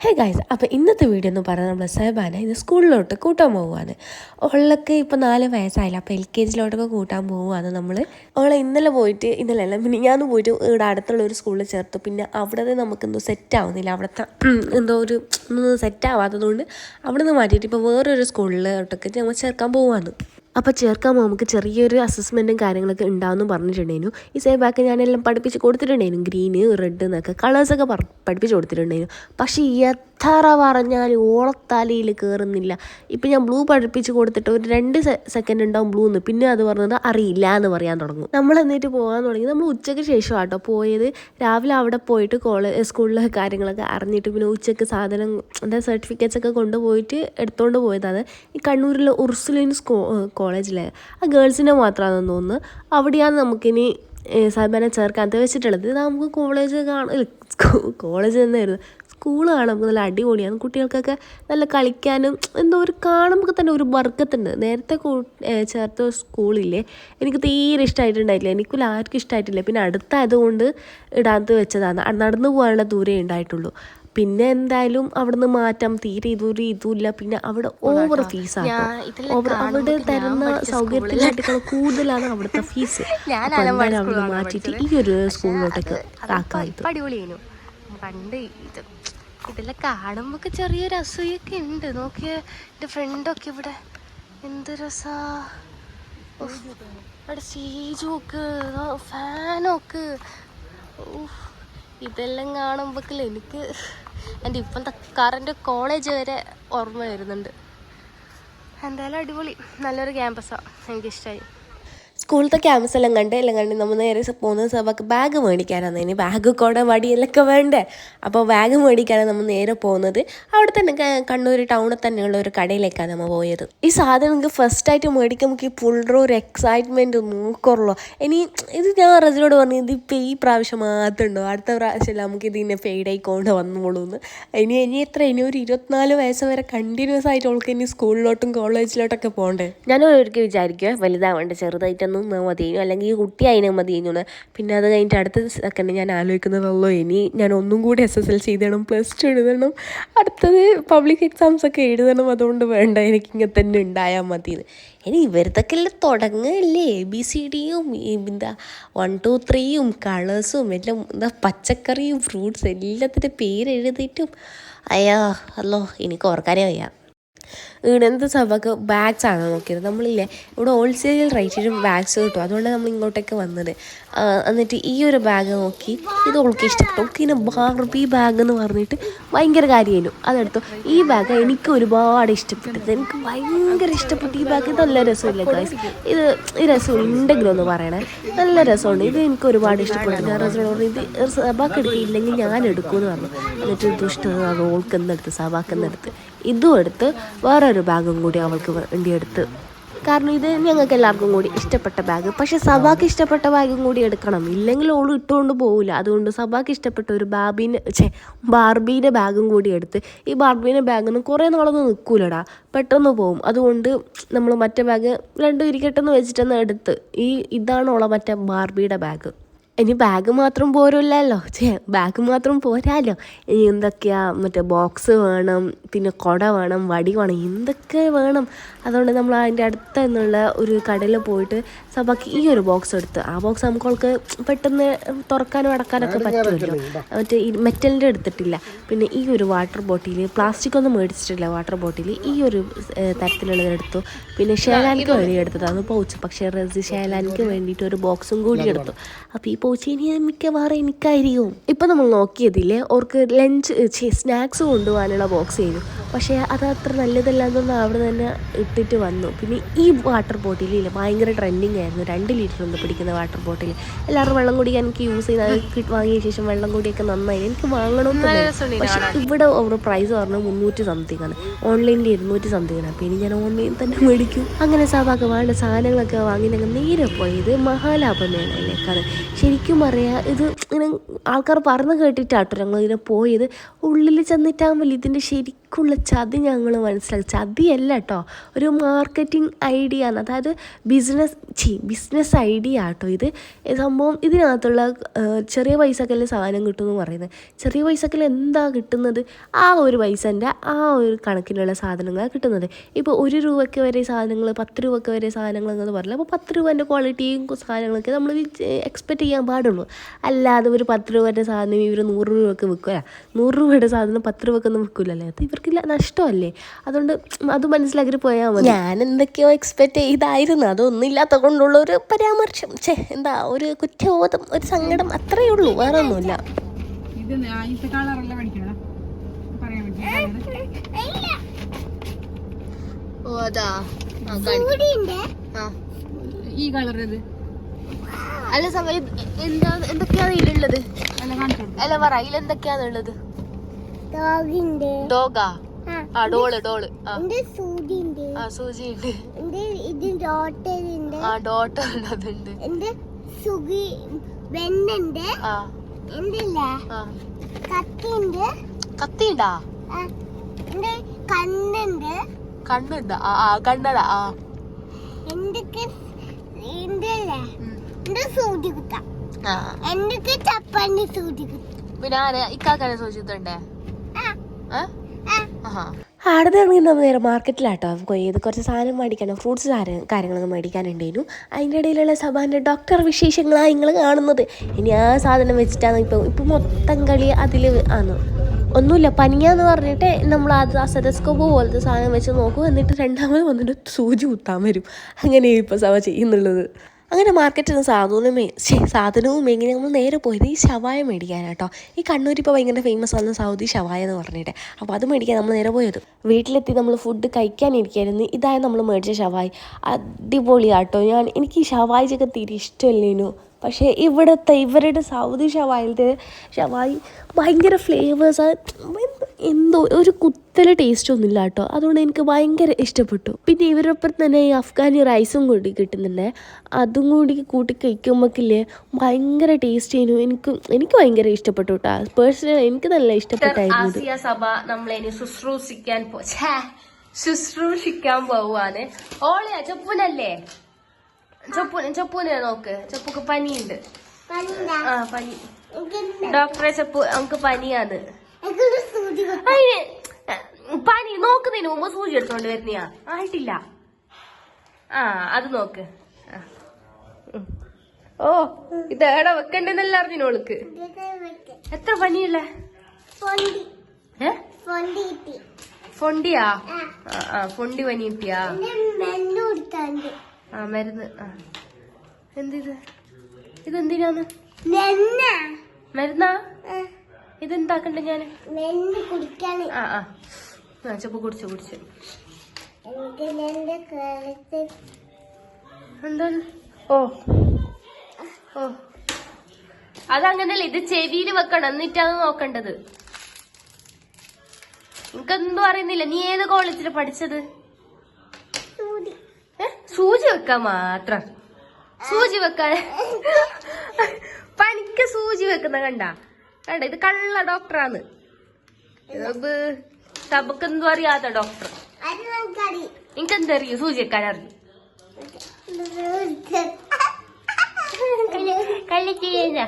Hey guys, അപ്പോൾ ഇന്നത്തെ video എന്ന് പറഞ്ഞാൽ നമ്മൾ സഹബാനെ ഇന്ന് സ്കൂളിലോട്ട് കൂട്ടാൻ പോവുകയാണ്. അവൾക്ക് ഇപ്പോൾ 4 വയസ്സായില്ല, അപ്പോൾ LKG കൂട്ടാൻ പോവുകയാണ് നമ്മൾ. അവളെ ഇന്നലെ അല്ല മിനിഞ്ഞാന്ന് പോയിട്ട് ഇവിടെ അടുത്തുള്ള ഒരു സ്കൂളിൽ ചേർത്തു. പിന്നെ അവിടെ നമുക്കെന്തോ സെറ്റ് ആവുന്നില്ല, അവിടുത്തെ എന്തോ ഒന്നും സെറ്റ് ആവാത്തതുകൊണ്ട് അവിടെ നിന്ന് മാറ്റിയിട്ട് ഇപ്പോൾ വേറൊരു സ്കൂളിലോട്ടൊക്കെ നമ്മൾ ചേർക്കാൻ പോവുകയാണ്. അപ്പോൾ ചേർക്കാൻ നമുക്ക് ചെറിയൊരു അസസ്മെൻറ്റും കാര്യങ്ങളൊക്കെ ഉണ്ടാവുമെന്ന് പറഞ്ഞിട്ടുണ്ടായിരുന്നു. ഈ സേബാക്ക് ഞാനെല്ലാം പഠിപ്പിച്ച് കൊടുത്തിട്ടുണ്ടായിരുന്നു, ഗ്രീന് റെഡ് എന്നൊക്കെ കളേഴ്സൊക്കെ പഠിപ്പിച്ച് കൊടുത്തിട്ടുണ്ടായിരുന്നു. പക്ഷേ എത്ര പറഞ്ഞാൽ ഓളത്തലയിൽ കയറുന്നില്ല. ഇപ്പം ഞാൻ ബ്ലൂ പഠിപ്പിച്ച് കൊടുത്തിട്ട് ഒരു 2 സെക്കൻഡ് ഉണ്ടാവും ബ്ലൂ എന്ന്, പിന്നെ അത് പറഞ്ഞത് അറിയില്ല എന്ന് പറയാൻ തുടങ്ങും. നമ്മൾ എന്നിട്ട് പോകാൻ തുടങ്ങി. നമ്മൾ ഉച്ചയ്ക്ക് ശേഷം ആട്ടോ പോയത്. രാവിലെ അവിടെ പോയിട്ട് സ്കൂളിലെ കാര്യങ്ങളൊക്കെ അറിഞ്ഞിട്ട് പിന്നെ ഉച്ചയ്ക്ക് സാധനം സർട്ടിഫിക്കറ്റ്സ് ഒക്കെ കൊണ്ടുപോയിട്ട് എടുത്തുകൊണ്ട് പോയതാണ്. ഈ കണ്ണൂരിലെ ഉർസുലൈൻ കോളേജിലെ ആ ഗേൾസിൻ്റെ മാത്രമാണെന്ന് തോന്നുന്നു. അവിടെയാണ് നമുക്കിനി സഹബാനെ ചേർക്കാത്ത വെച്ചിട്ടുള്ളത്. ഇത് നമുക്ക് കോളേജ് തന്നെയായിരുന്നു. സ്കൂൾ കാണുമ്പോൾ നല്ല അടിപൊളിയാണ്. കുട്ടികൾക്കൊക്കെ നല്ല കളിക്കാനും എന്തോ ഒരു കാണുമ്പോൾ തന്നെ ഒരു ബർക്കത്തുണ്ട്. നേരത്തെ ചേർത്ത സ്കൂളില്ലേ, എനിക്ക് തീരെ ഇഷ്ടമായിട്ടുണ്ടായിട്ടില്ല. എനിക്കും ആർക്കും ഇഷ്ടമായിട്ടില്ല. പിന്നെ അടുത്തായതുകൊണ്ട് ഇടാത്ത വെച്ചതാണ്. നടന്നു പോകാനുള്ള ദൂരേ ഉണ്ടായിട്ടുള്ളൂ. പിന്നെ എന്തായാലും അവിടുന്ന് മാറ്റാം. തീരെ ഇതുമില്ല. പിന്നെ അവിടെ ഓവർ ഫീസാണ്. അവിടെ തരുന്ന സൗകര്യത്തിനായിട്ട് കൂടുതലാണ് അവിടുത്തെ ഫീസ്. എന്തായാലും അവിടെ മാറ്റിയിട്ട് ഈ ഒരു സ്കൂളിലോട്ടൊക്കെ ആക്കാമായിരുന്നു. പണ്ട് ഇതെല്ലാം കാണുമ്പോൾ ചെറിയൊരു അസൂയൊക്കെ ഉണ്ട്. നോക്കിയ എൻ്റെ ഫ്രണ്ടൊക്കെ ഇവിടെ എന്ത് രസാ. അവിടെ സ്റ്റേജ് നോക്ക്, ഫാനൊക്കെ. ഇതെല്ലാം കാണുമ്പോൾ എനിക്ക് എൻ്റെ ഇപ്പോഴത്തെ കറണ്ട് കോളേജ് വരെ ഓർമ്മ വരുന്നുണ്ട്. എന്തായാലും അടിപൊളി, നല്ലൊരു ക്യാമ്പസാണ്, എനിക്കിഷ്ടമായി. സ്കൂളത്തെ ക്യാമ്പസ് എല്ലാം കണ്ട് നമ്മൾ നേരെ പോകുന്നത് സഭക്ക് ബാഗ് മേടിക്കാനാണ്. ഇനി ബാഗ് കൂടെ വടിയെല്ലൊക്കെ വേണ്ടേ. അപ്പോൾ ബാഗ് മേടിക്കാനാണ് നമ്മൾ നേരെ പോകുന്നത്. അവിടെ തന്നെ കണ്ണൂർ ടൗണിൽ തന്നെയുള്ള ഒരു കടയിലേക്കാണ് നമ്മൾ പോയത്. ഈ സാധനം നമുക്ക് ഫസ്റ്റായിട്ട് മേടിക്കാൻ നമുക്ക് ഈ പുള്ളറ ഒരു എക്സൈറ്റ്മെൻറ്റ് നോക്കുള്ളൂ. ഇനി ഇത് ഞാൻ റസിനോട് പറഞ്ഞു, ഇതിപ്പോൾ ഈ പ്രാവശ്യം മാത്രം ഉണ്ടോ, അടുത്ത പ്രാവശ്യം നമുക്ക് ഇതിനെ ഫെയ്ഡായിക്കൊണ്ട് വന്നോളൂ എന്ന്. ഇനി ഒരു 24 വയസ്സ് വരെ കണ്ടിന്യൂസ് ആയിട്ട് അവൾക്ക് ഇനി സ്കൂളിലോട്ടും കോളേജിലോട്ടൊക്കെ പോകണ്ടേ. ഞാൻ ഒരിക്കൽ വിചാരിക്കുക വലുതാവേണ്ട, ചെറുതായിട്ട് മതിയോ, അല്ലെങ്കിൽ ഈ കുട്ടി അതിനെ മതിയെന്ന്. പിന്നെ അത് കഴിഞ്ഞിട്ട് അടുത്ത സെക്കൻഡ് ഞാൻ ആലോചിക്കുന്നതല്ലോ, ഇനി ഞാൻ ഒന്നും കൂടി SSLC എഴുതണം, +2 എഴുതണം, അടുത്തത് പബ്ലിക് എക്സാംസ് ഒക്കെ എഴുതണം. അതുകൊണ്ട് വേണ്ട, എനിക്കിങ്ങനെ തന്നെ ഉണ്ടായാൽ മതിയെന്ന്. ഇനി ഇവരത്തൊക്കെ എല്ലാം തുടങ്ങുകയല്ലേ, ABCDയും 1 2 3യും കളേഴ്സും എല്ലാം, പച്ചക്കറിയും ഫ്രൂട്ട്സ് എല്ലാത്തിൻ്റെ പേര് എഴുതിയിട്ടും അല്ലോ എനിക്ക് ഓർക്കാനേ വയ്യ. എന്ത് സഭക്ക് ബാഗ്സാണ് നോക്കിയത്. നമ്മളില്ലേ ഇവിടെ ഹോൾസെയിൽ റേറ്റിന് ബാഗ്സ് കിട്ടും, അതുകൊണ്ട് നമ്മൾ ഇങ്ങോട്ടേക്ക് വന്നത്. എന്നിട്ട് ഈ ഒരു ബാഗ് നോക്കി, ഇത് ഓൾക്ക് ഇഷ്ടപ്പെട്ടു. ഓൾക്ക് ഇതിനെ ബാർബി ബാഗ് എന്ന് പറഞ്ഞിട്ട് ഭയങ്കര കാര്യമായിരുന്നു. അതെടുത്തു. ഈ ബാഗ് എനിക്ക് ഒരുപാട് ഇഷ്ടപ്പെട്ടത്, എനിക്ക് ഭയങ്കര ഇഷ്ടപ്പെട്ടു ഈ ബാഗ്. ഇത് നല്ല രസമില്ല ഗൈസ്, ഇത് രസമുണ്ടെങ്കിലും ഒന്ന് പറയണേ. നല്ല രസമുണ്ട്, ഇത് എനിക്ക് ഒരുപാട് ഇഷ്ടപ്പെട്ടു. ഞാൻ രസമുള്ള പറഞ്ഞു, ഇത് സഭാക്ക് എടുക്കില്ലെങ്കിൽ ഞാൻ എടുക്കുമെന്ന് പറഞ്ഞു. എന്നിട്ട് ഇത് ഇഷ്ടമാണ് ഓൾക്ക് എന്നെടുത്ത്, സഭാക്ക് എന്നെടുത്ത്. ഇതും എടുത്ത് വേറൊരു ബാഗും കൂടി അവൾക്ക് വേണ്ടി എടുത്ത്. കാരണം ഇത് ഞങ്ങൾക്ക് എല്ലാവർക്കും കൂടി ഇഷ്ടപ്പെട്ട ബാഗ്. പക്ഷേ സഭാക്ക് ഇഷ്ടപ്പെട്ട ബാഗും കൂടി എടുക്കണം, ഇല്ലെങ്കിൽ ഓൾ ഇട്ടുകൊണ്ട് പോകില്ല. അതുകൊണ്ട് സഭാക്ക് ഇഷ്ടപ്പെട്ട ഒരു ബാർബീൻ്റെ ബാഗും കൂടി എടുത്ത്. ഈ ബാർബീൻ്റെ ബാഗൊന്നും കുറേ നാളൊന്നും നിൽക്കൂലടാ, പെട്ടെന്ന് പോകും. അതുകൊണ്ട് നമ്മൾ മറ്റേ ബാഗ് 2 ഇരിക്കട്ടെന്ന് വെച്ചിട്ടൊന്ന് എടുത്ത്. ഇതാണ് ഓളെ മറ്റേ ബാർബിയുടെ ബാഗ്. ഇനി ബാഗ് മാത്രം പോരല്ലോ, ബാഗ് മാത്രം പോരാലോ. ഇനി എന്തൊക്കെയാ, മറ്റേ ബോക്സ് വേണം, പിന്നെ കുട വേണം, വടി വേണം, എന്തൊക്കെ വേണം. അതുകൊണ്ട് നമ്മൾ അതിൻ്റെ അടുത്തുള്ള ഒരു കടയിൽ പോയിട്ട് സഭയ്ക്ക് ഈ ഒരു ബോക്സ് എടുത്ത്. ആ ബോക്സ് നമുക്ക് പെട്ടെന്ന് തുറക്കാനും അടക്കാനൊക്കെ പറ്റുമല്ലോ. മറ്റേ ഈ മെറ്റലിൻ്റെ എടുത്തിട്ടില്ല. പിന്നെ ഈ ഒരു വാട്ടർ ബോട്ടിൽ, പ്ലാസ്റ്റിക് ഒന്നും മേടിച്ചിട്ടില്ല വാട്ടർ ബോട്ടിൽ, ഈ ഒരു തരത്തിലുള്ളതെടുത്തു. പിന്നെ ഷേലാനിക്ക് വേണ്ടി എടുത്തതാണ് പൗച്ച്. പക്ഷേ ഷേലാനിക്ക് വേണ്ടിയിട്ട് ഒരു ബോക്സും കൂടി എടുത്തു. അപ്പോൾ ഈ പൗച്ച് ഇനി മിക്കവാറും എനിക്കായിരിക്കും. ഇപ്പം നമ്മൾ നോക്കിയതില്ലേ, അവർക്ക് സ്നാക്സ് കൊണ്ടുപോകാനുള്ള ബോക്സ് ചെയ്തു. പക്ഷേ അത് അത്ര നല്ലതല്ലാന്നൊന്ന് അവിടെ തന്നെ ഇട്ടിട്ട് വന്നു. പിന്നെ ഈ വാട്ടർ ബോട്ടിലില്ല, ഭയങ്കര ട്രെൻഡിങ് ആയിരുന്നു. 2 ലിറ്റർ ഒന്ന് പിടിക്കുന്ന വാട്ടർ ബോട്ടിൽ. എല്ലാവരും വെള്ളം കുടിക്കാൻ എനിക്ക് യൂസ് ചെയ്ത് വാങ്ങിയ ശേഷം വെള്ളം കുടിയൊക്കെ നന്നായി. എനിക്ക് വാങ്ങണമെന്നുണ്ട്. പക്ഷേ ഇവിടെ അവർ പ്രൈസ് പറഞ്ഞത് 300 സംതിങ് ആണ്, ഓൺലൈനിൽ 200 സംതിങ് ആണ്. അപ്പോൾ ഇനി ഞാൻ ഓൺലൈനിൽ തന്നെ മേടിക്കും. അങ്ങനെ സഭാക്ക് വേണ്ട സാധനങ്ങളൊക്കെ വാങ്ങി ഞങ്ങൾ നേരെ പോയത് മഹാലാഭ മേളയിലേക്കാണ്. ശരിക്കും പറയാം, ഇത് ഇങ്ങനെ ആൾക്കാർ പറഞ്ഞു കേട്ടിട്ടാട്ടോ ഞങ്ങൾ ഇതിനെ പോയത്. ഉള്ളിൽ ചെന്നിട്ടാകുമ്പോൾ ഇതിൻ്റെ ശരിക്കും ശരിക്കുള്ള ചതി ഞങ്ങൾ മനസ്സിലാക്കി. ചതിയല്ല കേട്ടോ, ഒരു മാർക്കറ്റിംഗ് ഐഡിയ ആണ്. അതായത് ബിസിനസ് ഐഡിയ ആട്ടോ ഇത് സംഭവം. ഇതിനകത്തുള്ള ചെറിയ പൈസക്കല്ലേ സാധനം കിട്ടുമെന്ന് പറയുന്നത്. ചെറിയ പൈസക്കൽ എന്താ കിട്ടുന്നത്? ആ ഒരു പൈസൻ്റെ ആ ഒരു കണക്കിലുള്ള സാധനങ്ങളാണ് കിട്ടുന്നത്. ഇപ്പോൾ 1 രൂപയ്ക്ക് വരെ സാധനങ്ങൾ, 10 രൂപയ്ക്ക് വരെ സാധനങ്ങൾ എന്ന് പറഞ്ഞാൽ അപ്പോൾ 10 രൂപേൻ്റെ ക്വാളിറ്റിയും സാധനങ്ങളൊക്കെ നമ്മൾ എക്സ്പെക്റ്റ് ചെയ്യാൻ പാടുള്ളൂ. അല്ലാതെ ഒരു 10 രൂപേൻ്റെ സാധനം ഇവർ 100 രൂപയ്ക്ക് വിൽക്കുക. 100 രൂപയുടെ സാധനം 10 രൂപയ്ക്കൊന്നും വിൽക്കില്ലല്ലേ. അത് ഇവർക്കില്ല, നഷ്ടമല്ലേ. അതുകൊണ്ട് അത് മനസ്സിലാക്കി പോയാൽ മതി. ഞാൻ എന്തൊക്കെയോ എക്സ്പെക്റ്റ് ചെയ്തായിരുന്നു, അതൊന്നും ഇല്ലാത്ത കൊണ്ടുള്ള ഒരു പരാമർശം, എന്താ ഒരു കുറ്റബോധം, ഒരു സങ്കടം, അത്രയേ ഉള്ളൂ, വേറെ ഒന്നുമില്ല. ഈ കളർ അല്ല സമയം എന്തൊക്കെയാണ് ഇതിലുള്ളത്? അല്ല പറ, ഇതിലെന്തൊക്കെയാണ് ഉള്ളത്? ഡോഗാ? ആ ഡോള് സൂചി ഉണ്ട്. ആ ഡോട്ടർ അതുണ്ട്. കത്തിണ്ടാ? കണ്ണുണ്ടാ? ആ കണ്ണടാ. ആ പിന്നെ ആരെ ഇക്കാക്കാനെ സൂചിത്തുണ്ടേ? അവിടെ നിന്ന് നമ്മൾ നേരെ മാർക്കറ്റിലാട്ടോ പോയത്. കുറച്ച് സാധനം മേടിക്കാനോ, ഫ്രൂട്ട്സ് കാര്യങ്ങളൊക്കെ മേടിക്കാനുണ്ടായിരുന്നു. അതിൻ്റെ ഇടയിലുള്ള സഭാൻ്റെ ഡോക്ടർ വിശേഷങ്ങളാണ് നിങ്ങൾ കാണുന്നത്. ഇനി ആ സാധനം വെച്ചിട്ടാണ് ഇപ്പം മൊത്തം കളി അതിൽ ആണ്. ഒന്നുമില്ല, പനിയാന്ന് പറഞ്ഞിട്ട് നമ്മൾ അത് സ്റ്റെതസ്കോപ്പ് പോലത്തെ സാധനം വെച്ച് നോക്കും. എന്നിട്ട് രണ്ടാമത് വന്നിട്ട് സൂചി കുത്താൻ വരും. അങ്ങനെയാണ് ഇപ്പോൾ സഭ ചെയ്യുന്നുള്ളത്. അങ്ങനെ മാർക്കറ്റിൽ നിന്ന് സാധനവും എങ്ങനെ നമ്മൾ നേരെ പോയത് ഈ ഷവായ മേടിക്കാനാട്ടോ. ഈ കണ്ണൂർ ഇപ്പോൾ ഭയങ്കര ഫേമസ് ആണ് സൗദി ഷവായ എന്ന് പറഞ്ഞിട്ട്. അപ്പോൾ അത് മേടിക്കാൻ നമ്മൾ നേരെ പോയത്. വീട്ടിലെത്തി നമ്മൾ ഫുഡ് കഴിക്കാനിരിക്കായിരുന്നു. ഇതായി നമ്മൾ മേടിച്ച ഷവായി. അടിപൊളിയാട്ടോ. എനിക്ക് ഈ ഷവായിച്ചൊക്കെ തീരെ ഇഷ്ടമല്ലേനു. പക്ഷേ ഇവരുടെ സൗദി ഷവായി ഭയങ്കര ഫ്ലേവേഴ്സ്, എന്തോ ഒരു കുത്തല ടേസ്റ്റ് ഒന്നുമില്ല കേട്ടോ. അതുകൊണ്ട് എനിക്ക് ഭയങ്കര ഇഷ്ടപ്പെട്ടു. പിന്നെ ഇവരൊപ്പം തന്നെ ഈ അഫ്ഗാനി റൈസും കൂടി കിട്ടുന്നുണ്ട്. അതും കൂടി കൂട്ടി കഴിക്കുമ്പോഴേക്കില്ലേ ഭയങ്കര ടേസ്റ്റ് ചെയ്യുന്നു. എനിക്ക് ഭയങ്കര ഇഷ്ടപ്പെട്ടു കേട്ടോ. പേഴ്സണലി എനിക്ക് നല്ല ഇഷ്ടപ്പെട്ടായിരുന്നു. സഭ നമ്മളതിനെ ശുശ്രൂഷിക്കാൻ പോവാണ്. ഓളെയാ ചെപ്പൂനല്ലേ? ചെപ്പൂനെ നോക്ക്, ചെപ്പുക്ക് പനിയുണ്ട്. ആ പനി. ഡോക്ടറെ ചെപ്പു നമുക്ക് പനിയാണ്. പനി നോക്കുന്നതിന് മുമ്പ് സൂചി എടുത്തോണ്ട് വരുന്നയാ? ആയിട്ടില്ല. ആ അത് നോക്ക്. ഓ ഇത് എവിടെ വെക്കണ്ടെന്നല്ല അറിഞ്ഞോൾക്ക്. എത്ര പനിയല്ലേ? ഫൊണ്ടിയാ? ഫൊണ്ടി പനി കിട്ടിയാ? ആ മരുന്ന്. എന്തിത്? ഇതെന്തിനാന്ന്? മരുന്നാ? ഇതെന്താക്കണ്ട ഞാന്? ചെപ്പ് കുടിച്ചു. എന്താ? ഓ അതങ്ങനല്ല, ഇത് ചെവിയിൽ വെക്കണം, എന്നിട്ടാണ് നോക്കണ്ടത്. എനിക്കെന്തോ അറിയുന്നില്ല. നീ ഏത് കോളേജില് പഠിച്ചത്? സൂചി വെക്കാൻ മാത്രം. സൂചി വെക്കാൻ പനിക്ക് സൂചി വെക്കുന്ന കണ്ട ഇത് കള്ള ഡോക്ടറാണ്. സബക്കെന്തോ അറിയാത്ത ഡോക്ടർ. എനിക്കെന്തറിയൂ? സൂചി വെക്കാൻ അറിയൂ. കള്ളി ചെയ്യുന്ന